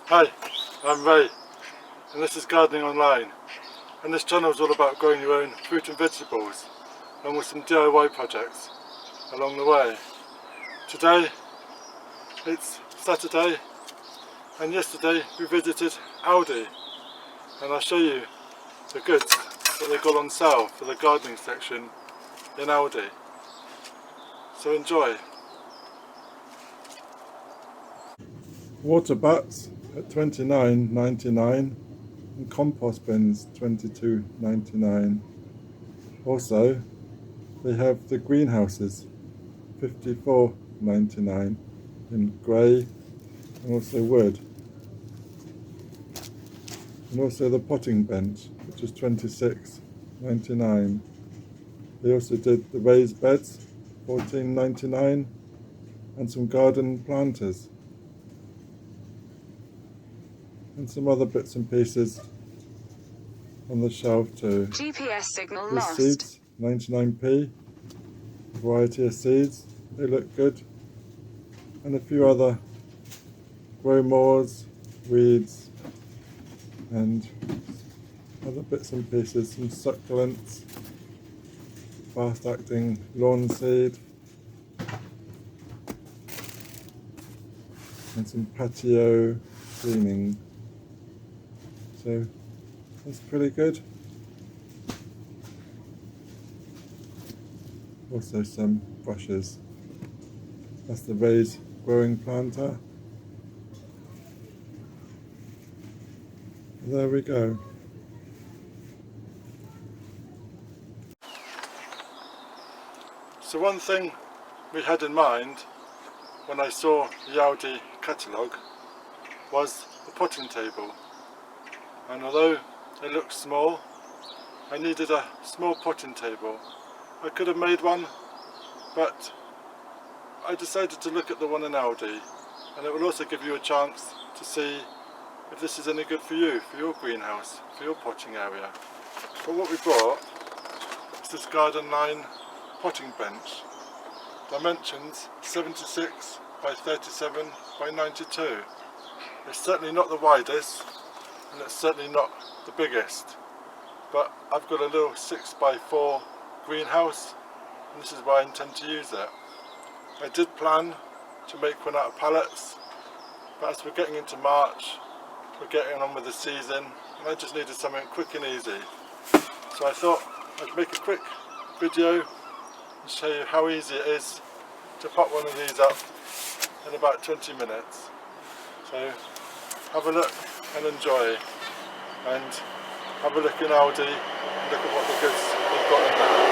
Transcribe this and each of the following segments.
Hi, I'm Ray and this is Gardening Online, and this channel is all about growing your own fruit and vegetables and with some DIY projects along the way. Today it's Saturday and yesterday we visited Aldi, and I'll show you the goods that they got on sale for the gardening section in Aldi. So enjoy. Water butts at $29.99 and compost bins $22.99. Also they have the greenhouses $54.99 in grey and also wood, and also the potting bench which is $26.99. They also did the raised beds $14.99 and some garden planters and some other bits and pieces on the shelf too. GPS signal The lost. seeds 99p, a variety of seeds, they look good, and a few other grow mores, weeds and other bits and pieces, some succulents, fast acting lawn seed and some patio cleaning. So that's pretty good. Also some brushes. That's the raised growing planter. There we go. So one thing we had in mind when I saw the Aldi catalogue was the potting table, and although it looks small, I needed a small potting table. I could have made one, but I decided to look at the one in Aldi, and it will also give you a chance to see if this is any good for you, for your greenhouse, for your potting area. But what we brought is this Garden Line potting bench. Dimensions 76 by 37 by 92. It's certainly not the widest and it's certainly not the biggest, but I've got a little 6 by 4 greenhouse and this is where I intend to use it. I did plan to make one out of pallets, but as we're getting into March, we're getting on with the season and I just needed something quick and easy. So I thought I'd make a quick video and show you how easy it is to pop one of these up in about 20 minutes. So have a look and enjoy, and have a look in Aldi and look at what the goods they've got in there.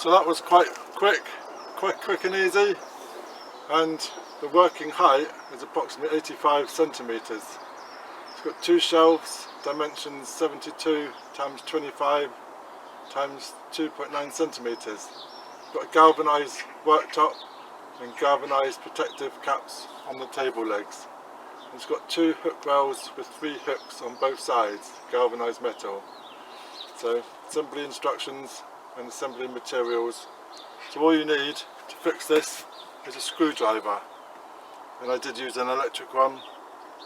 So that was quite quick and easy, and the working height is approximately 85 centimetres. It's got two shelves, dimensions 72 times 25 times 2.9 centimetres. Got a galvanised worktop and galvanised protective caps on the table legs. It's got two hook rails with 3 hooks on both sides, galvanised metal. So assembly instructions and assembly materials. So all you need to fix this is a screwdriver, and I did use an electric one,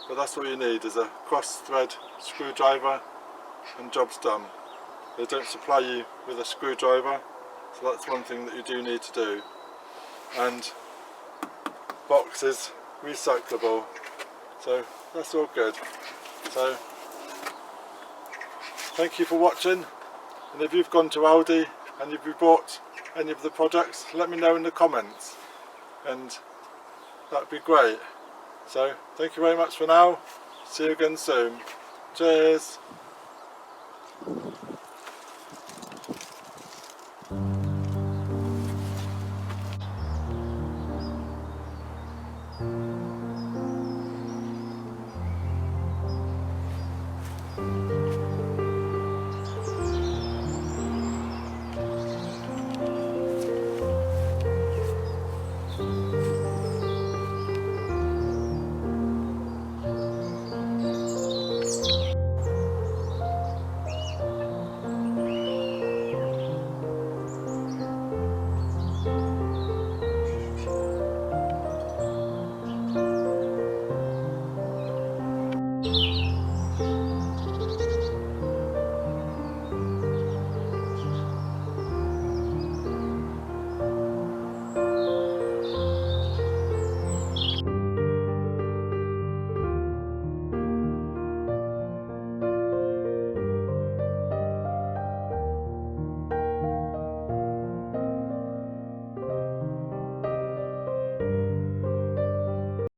but that's all you need is a cross thread screwdriver and job's done. They don't supply you with a screwdriver, so that's one thing that you do need to do. And box is recyclable, so that's all good. So thank you for watching, and if you've gone to Aldi and if you bought any of the products, let me know in the comments, and that'd be great. So thank you very much for now. See you again soon. Cheers.